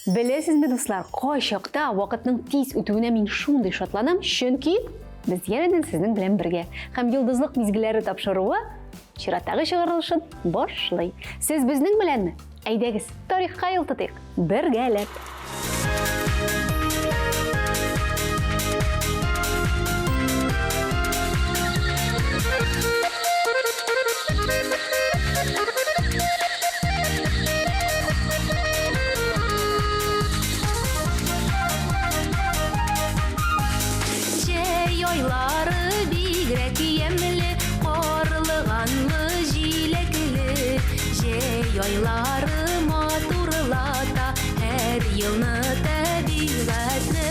Білесізбі, достар, қай шақта уақытның тез өтуіне мен шундай шатланам, чөнки біз янәден сіздің белән бірге. Һәм йолдызлык мизгелләре тапшыруы чираттагы чыгарылышын башлый. Сіз безнең беләнме? Әйдәгез, тарихка ел тотыйк. Бергәләп. Ойлары бигрәк ямлы, карлыганлы, җиләкле. Җәй айлары матурлата һәр елны табигатьне.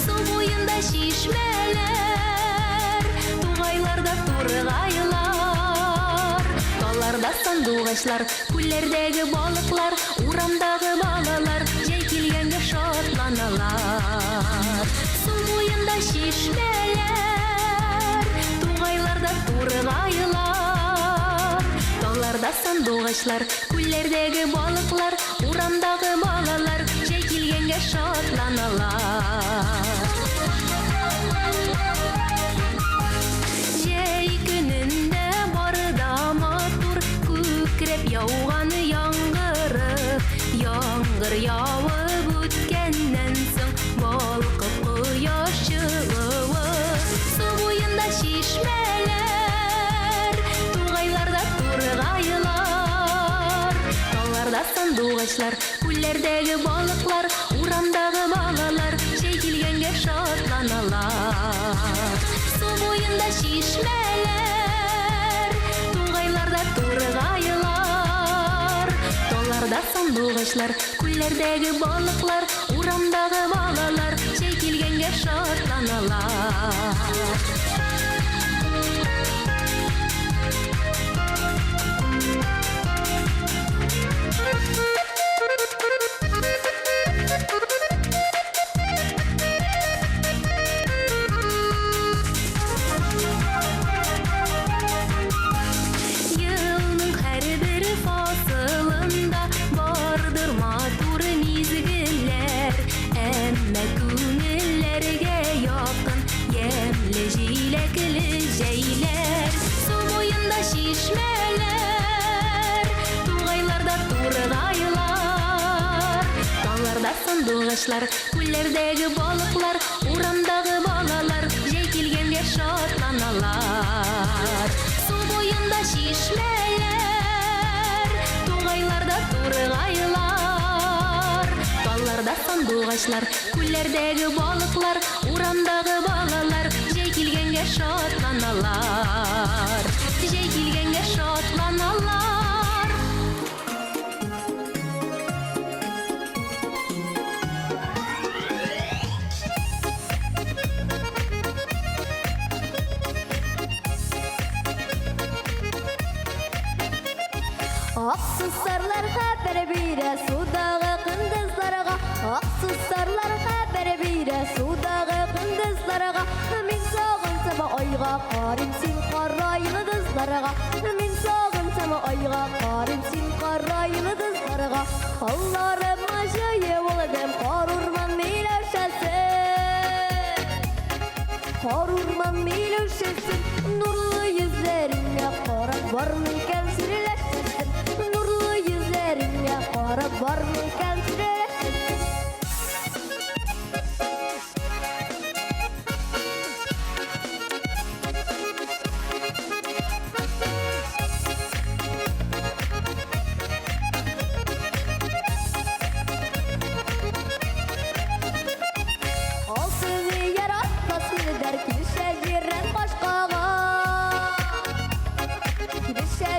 Су буенда чишмәләр, тугайларда тургайлар, талларда сандугачлар, күлләрдәге балыклар, урамдагы балалар, җәй килгәнгә шатланалар. Су буенда чишмәләр, тугайларда тургайлар, талларда сандугачлар, күлләрдәге балыклар, урамдагы балалар, җәй килгәнгә шатланалар. Җәй көнендә барыда матур, күкрәп яуган яңгыры, яңгыр явып үткәннән соң балкып кояш чыгуы. Су буенда чишмәләр, тугайларда тургайлар, талларда сандугачлар, күлләрдәге балыклар, урамдагы балалар, җәй килгәнгә шатланалар. Су буенда чишмәләр, тугайларда тургайлар, талларда сандугачлар, күлләрдәге балыклар, урамдагы балалар, җәй килгәнгә шатланалар. Елның һәрбер фасылында бардыр матур мизгелләр, әмма күңелләргә якын ямьле җиләкле җәйләр. Су буенда чишмәләр, тугайларда тургайлар, талларда сандугачлар, күлләрдәге балыклар, урамдагы балалар, җәй килгәнгә шатланалар. Су буенда чишмәләр, тугайларда тургайлар, талларда сандугачлар, күлләрдәге балыклар, урамдагы балалар, җәй килгәнгә шатланалар. Җәй килгәнгә шатланалар. Аксусарлар хәбәр бирә судагы кындызларга, аксусарлар хәбәр бирә судагы кындызларга. Мин сагынсам айга карым син карайлы дызларга, мин сагынсам айга карым син карайлы дызларга. Алларым җае булдым карурман миләшәсе, карурман миләшәсе, нурлы йөзләреңә карап бармы икән сирләшәсе, нурлы йөзләреңә карап бармы икән сирләшәсе. Алсыз яратмасын дәр килешә җирән башкага, килешә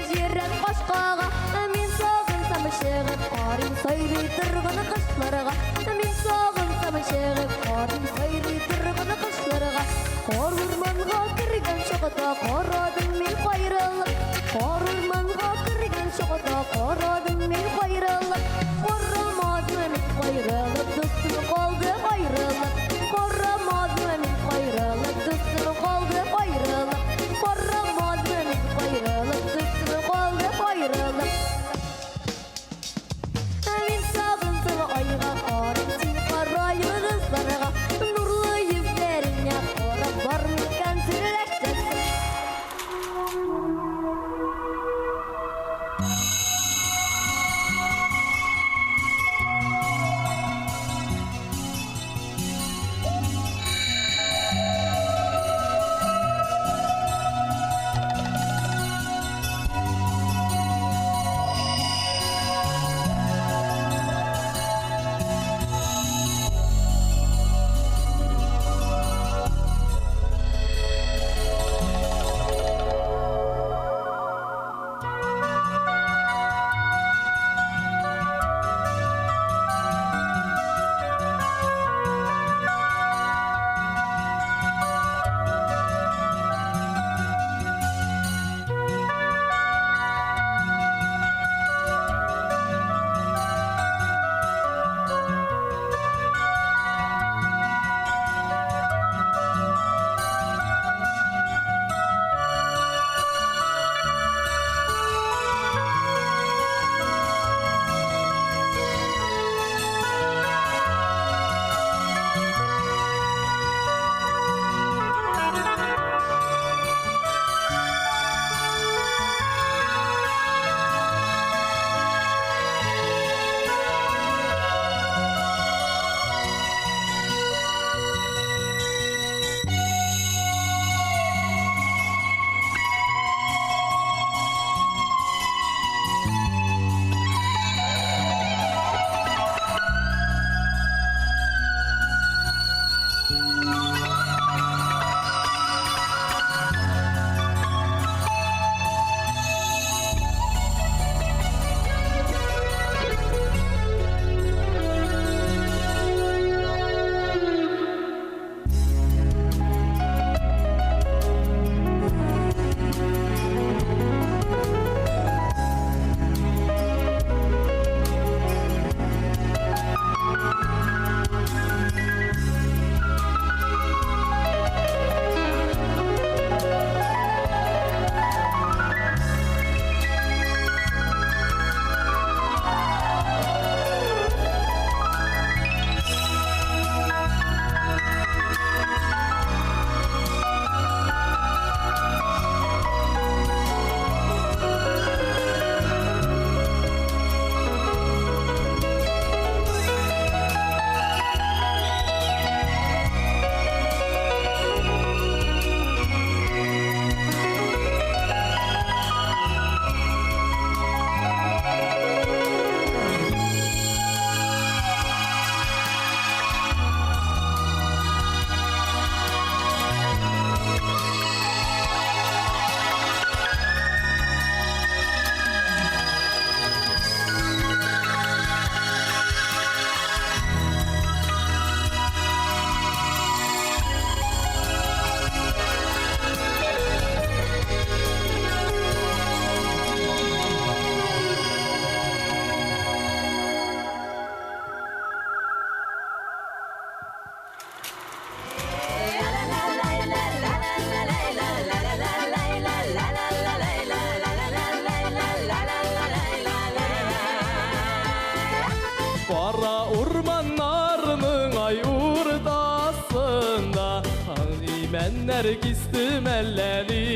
Nergistim elleri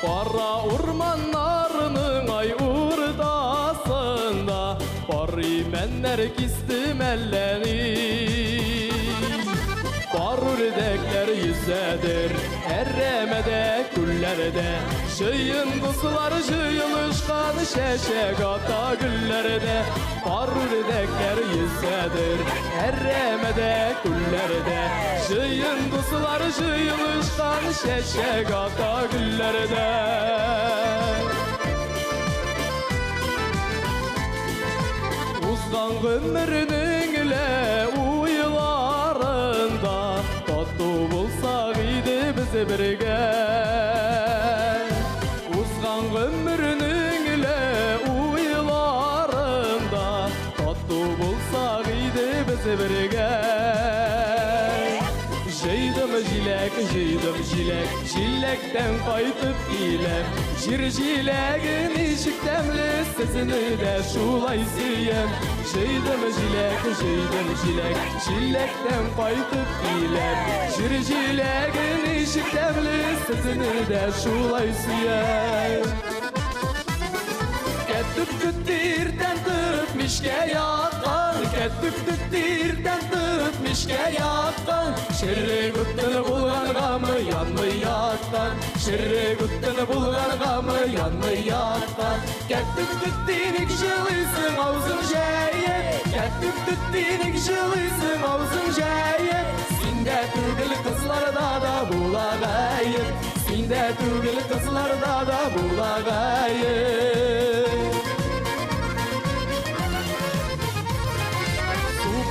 Para ormanlarının ay urdasında Barri men nergistim elleri Bar ürdekler yüzedir Erremede küllerde Şıyın kızlar şıyılışkan şeşek ata güllerde Bar ürdekler yüzedir Erremede küllerde Şıyın kızlar şıyılışkan şeşek ata güllerde Uzgan ömrünün ile uyularında Tatlı bulsak idi bizi birge Uzgan ömrünün ile uyularında Tatlı bulsak idi bizi birge Jeydim jilek, jilekten kaytıp gilem Jir jilegin işik demli sesini de şulay siyem Jeydim jilek, jilekten kaytıp gilem Jir jilegin işik demli sesini de şulay siyem yakkan Şerre güttünü bulganğa mı yanmay yakkan Şerre güttünü bulganğa mı yanmay yakkan Kettik tüttüğünü kişilisin ağzın jayip Kettik tüttüğünü kişilisin ağzın jayip Sinde tügül kızlarda da bulagayip Sinde tügül kızlarda da bulagayip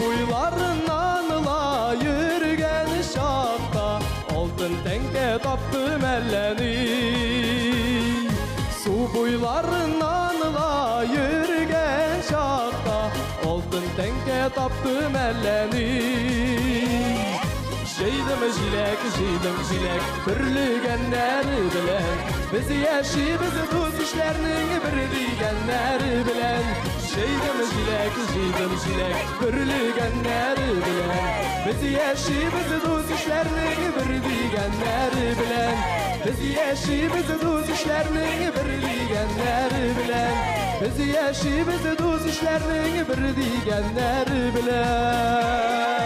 Boylarından ıla yürgen şakta Altın tenke taptım elleni Su boylarından ıla yürgen şakta Altın tenke taptım elleni Jeydim jilek Birligenler bilen Biz yaşayız dost işlerinin bir digenler bilen Jeydim jilek Birligenler bilen Biz yaşayız dost işlerinin bir digenler bilen Biz yaşayız dost işlerinin bir digenler bilen Biz yaşayız dost işlerinin bir digenler bilen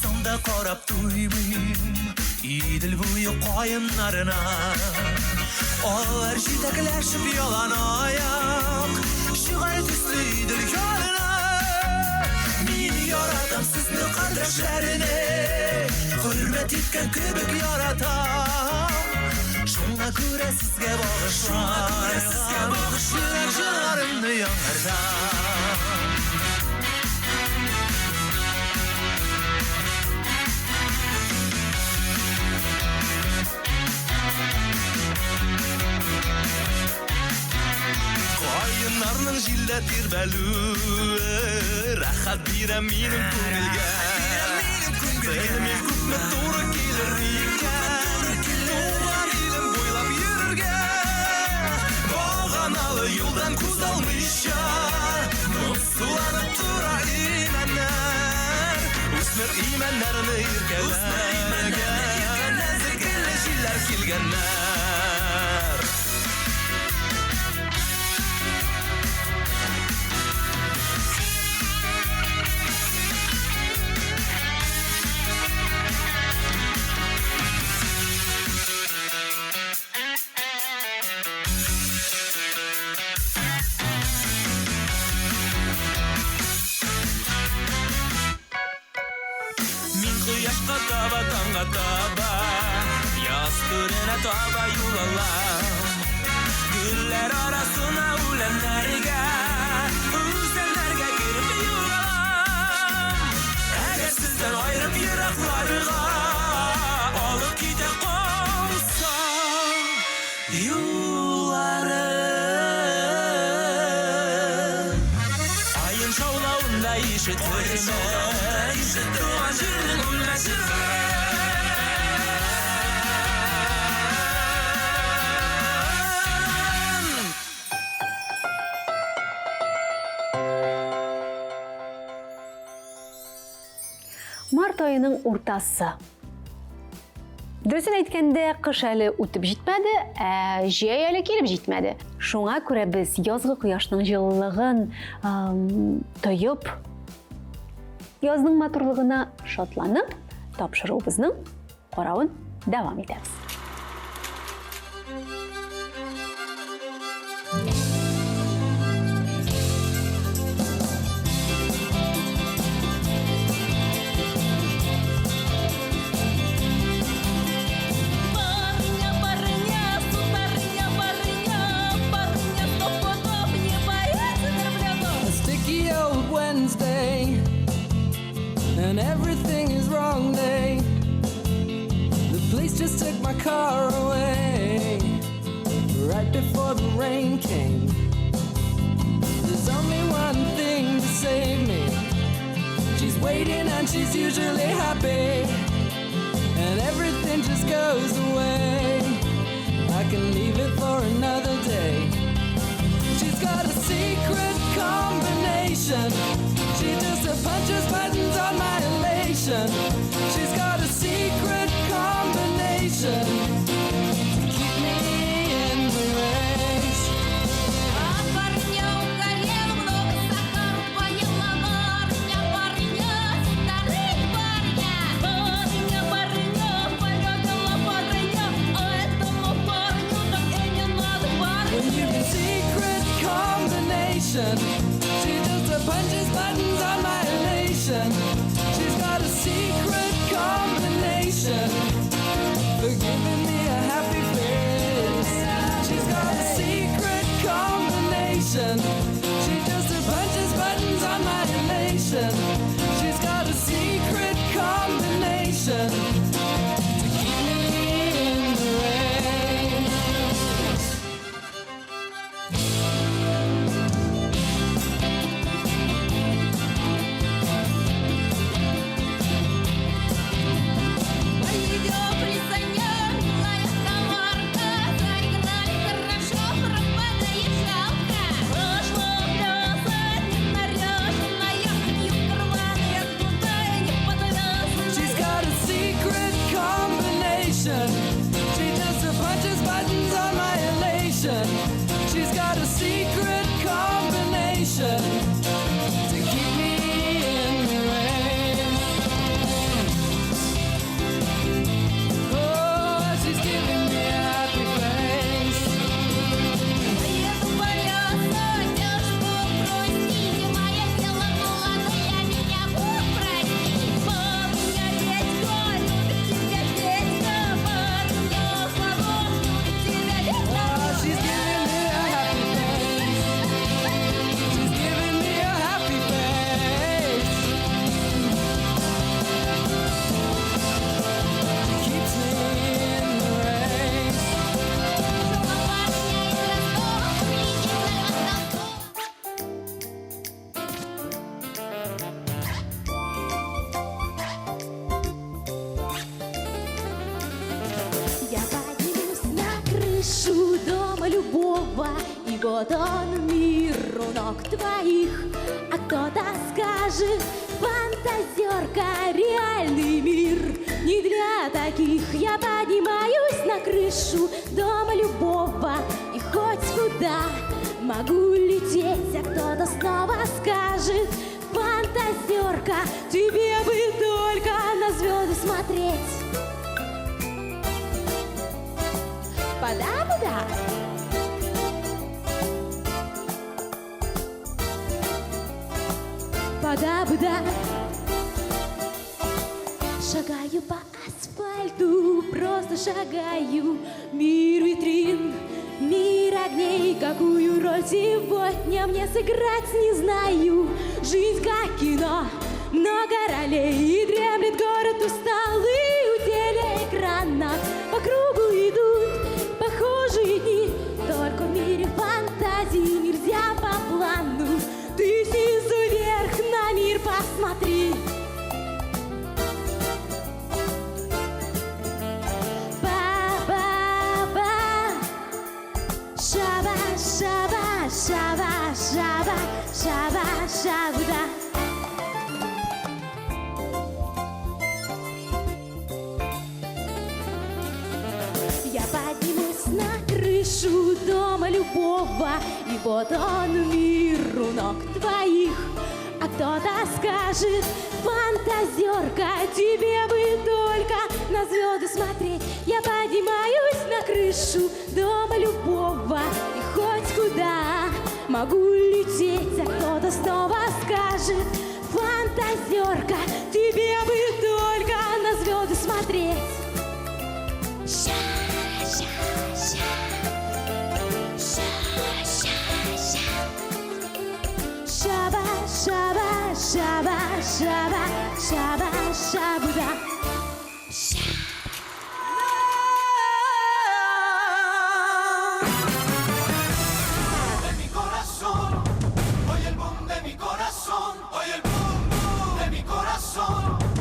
Sonda qarab tuymayım İdil buyu qoyunlarına Ağır jitaklaşıp yalan ayak Şıgar tüslü idil yoluna Min yaratam sizni kardeşlerine Hürmet etken köbük yaratam Şuna göre sizge bağışlayam Yürek yanardan Koyunlarının jillet tirbelü Rahat birem minim kungilge Benim küpme doğru gelir rike Doğan ilim boylap yürürge Bağanalı yoldan kuz almışa Sulanıp tura imenler Üsmer imenlerini irkelerge Nezirgele jiller kilgenler Yaşqa taba tanga taba Yastırına taba yuvalam Güller arasına ulenlerge Üzenlerge girip yuvalam Eğer sizden ayrıp yıraklarga Alıp gide kolsa Yolları Ayın şovlavında işitirme Doğan jirinin gülmesine Март айының ортасы. Дөресен әйткәндә, кыш әле үтеп җитмәде, җәй әле килеп җитмәде. Шуңа күрә без язгы кояшның җылылыгын тоеп, язның матурлыгына шатланып, тапшыруыбызның каравын дәвам итәбез. Барыня, барыня, сударыня, барыня, барыня, топот she's usually happy, and everything just goes away. I can leave it for another day. She's got a secret combination. She just punches buttons on my elation. She's got a secret combination to keep me in the race. When you've a secret combination, she just punches buttons on my elation. She's got a secret combination for giving me a happy face. She's got a secret combination. She just punches buttons on my elation. She's got a secret combination to keep me in the rain. She's got a secret combination. She just punches buttons on my elation. She's got a secret combination to keep me in the rain. Oh, she's giving me a happy face. Oh, she's giving me a happy face. She's giving me a happy face. She keeps me in the race. Я поднимусь на крышу дома любого, и вот он мир у ног твоих. А кто-то скажет, фантазерка, реальный мир не для таких. Я поднимаюсь на крышу дома любого, и хоть куда могу лететь. А кто-то снова скажет, фантазерка, тебе бы только на звезды смотреть. Пода-пода. Пода-пода. Шагаю по асфальту, просто шагаю. Мир витрин, мир огней. Какую роль сегодня мне сыграть, не знаю. Жизнь как кино, много ролей. И дремлет город усталый у телеэкранов. По кругу идут похожие дни. Только в мире фантазии нельзя по плану. Ты снизу вверх на мир посмотри. Ба-ба-ба. Шаба, шаба, шаба, шаба, шаба, шаба. Я поднимусь на крышу дома любого, и вот он мир у ног твоих. А кто-то скажет, фантазерка, тебе бы только на звезды смотреть. Я поднимаюсь на крышу дома любого, и хоть куда могу лететь. А кто-то снова скажет, фантазерка, тебе бы только на звезды смотреть. Шаба, шаба, шаба, шаба, шаба, шабуда. De mi corazón, oye el boom de mi corazón, oye el boom boom de mi corazón.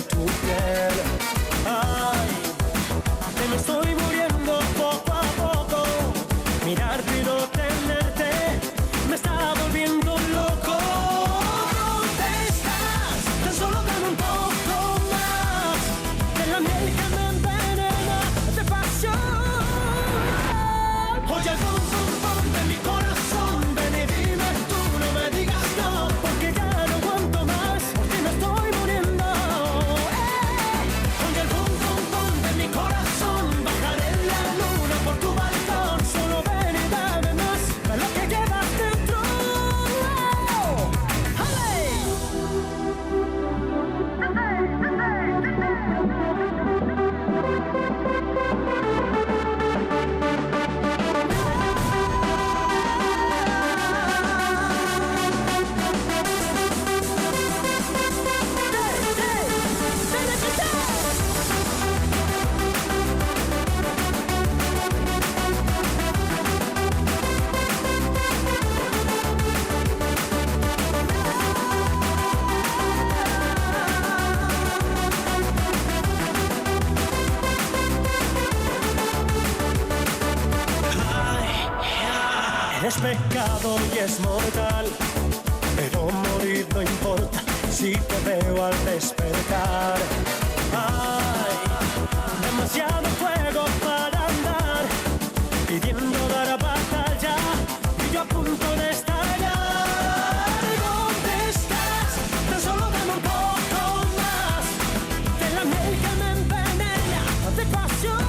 tu piel. Ay, que me estoy muriendo poco a poco. Mirarte y no tenerte me está volviendo loco. ¿Dónde estás? Tan solo dame un poco más de la miel que me envenena de pasión. Oye el bum bum bum de mi corazón, ven y dime tú, no me digas no, porque ya no aguanto más, porque me estoy muriendo. Oye el bum bum bum de mi corazón, bajaré la luna por tu balcón, solo ven y dame más de lo que llevas dentro. ¡Ale! Eres pecado y es mortal, pero morir no importa si te veo al despertar. Ay, demasiado fuego para andar, pidiendo dar batalla y yo a punto de estallar. ¿Dónde estás? Tan solo dame un poco más de la miel que me envenena de pasión.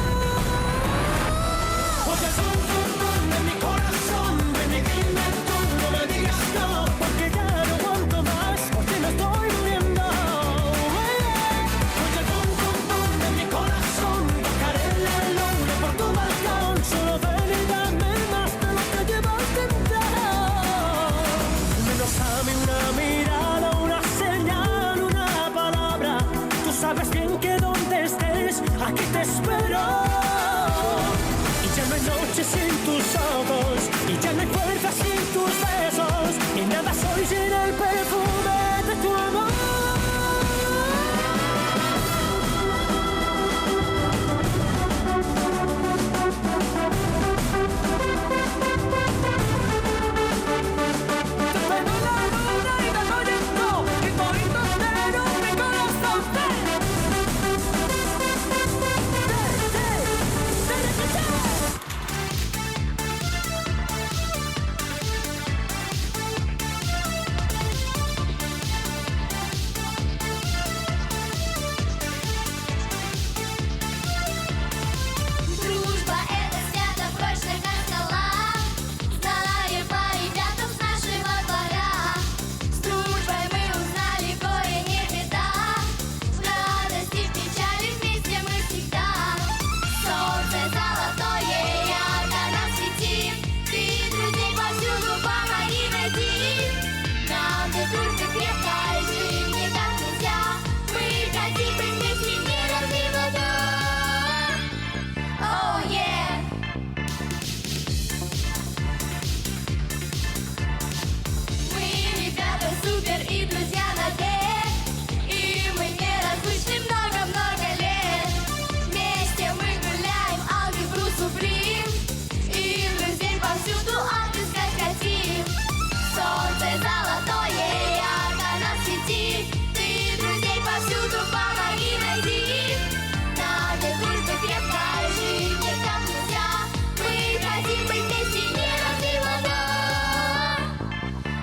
Oye, zum, zum, zum de mi corazón, ven y dime tú, no me digas no, porque ya no aguanto más, porque me estoy muriendo. Oye, zum, zum, zum de mi corazón, bajaré la luna por tu balcón, solo ven y dame más de lo que llevas dentro. Menos dame una mirada, una señal, una palabra, tú sabes bien que donde estés, aquí te espero. Y ya no hay noche sin tus ojos, y ya no hay fuerza sin tus besos, y nada soy sin el perfume de tu amor. Te pego la luna y me conecto, y todito entero mi corazón. Дружба — это свято, прочно, как скала. Знали по ребятам с нашего двора. С дружбой мы узнали кое-не беда. В радости, в печали вместе мы всегда. Солнце золотое ярко нам светит. Ты друзей повсюду помоги найти. Нам без дружбы крепко жить никак нельзя. Мы хотим быть вместе, не развиваться. Oh yeah! Мы ребята супер и друзья на век, и мы неразлучны много-много лет. Вместе мы гуляем алгебру суприм, и друзей повсюду отыскать хотим. Солнце золотое ярко нас светит, ты друзей повсюду помоги найти. Нам без дружбы крепко жить никак нельзя. Мы хотим быть вместе, не развиваться.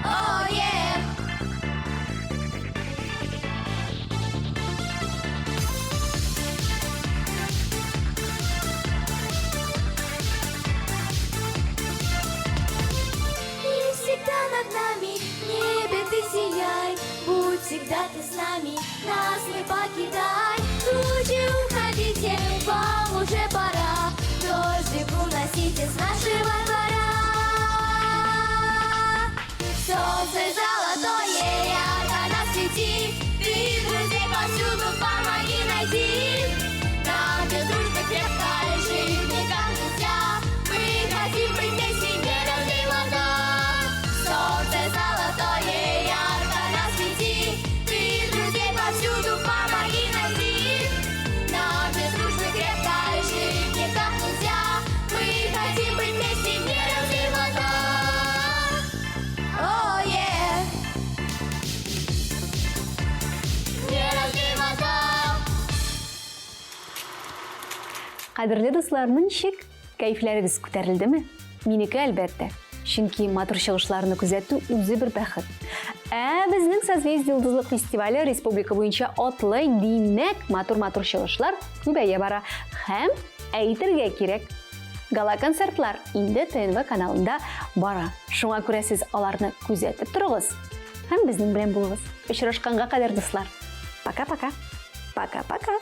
Oh yeah! И всегда над нами, в небе ты сияй. Будь всегда ты с нами, нас не покидай. Тучи уходите, вам уже пора. Дождик уносите с нашего двора. Солнце золотое ярко нас светит, ты друзей повсюду помоги найти. Нам без дружбы крепко жить никак нельзя. Мы хотим быть вместе, не развиваться. Солнце золотое ярко нас светит, ты друзей повсюду помоги найти. Кадерле дусларның ничек? Кайфләрегез күтәрелдеме? Минеке әлбәттә. Чөнки матур чыгышларны күзәтү үзе бер бәхет. Безнең Созвездие йолдызлык фестивале республика буенча атлый, димәк, матур чыгышлар күбәя бара. Һәм әйтергә кирәк, гала концертлар инде ТНВ каналында бара. Шуңа күрә сез аларны күзәтеп торыгыз. Һәм безнең белән булыгыз. Очрашканга кадәр дуслар. Пока-пока. Пока-пока.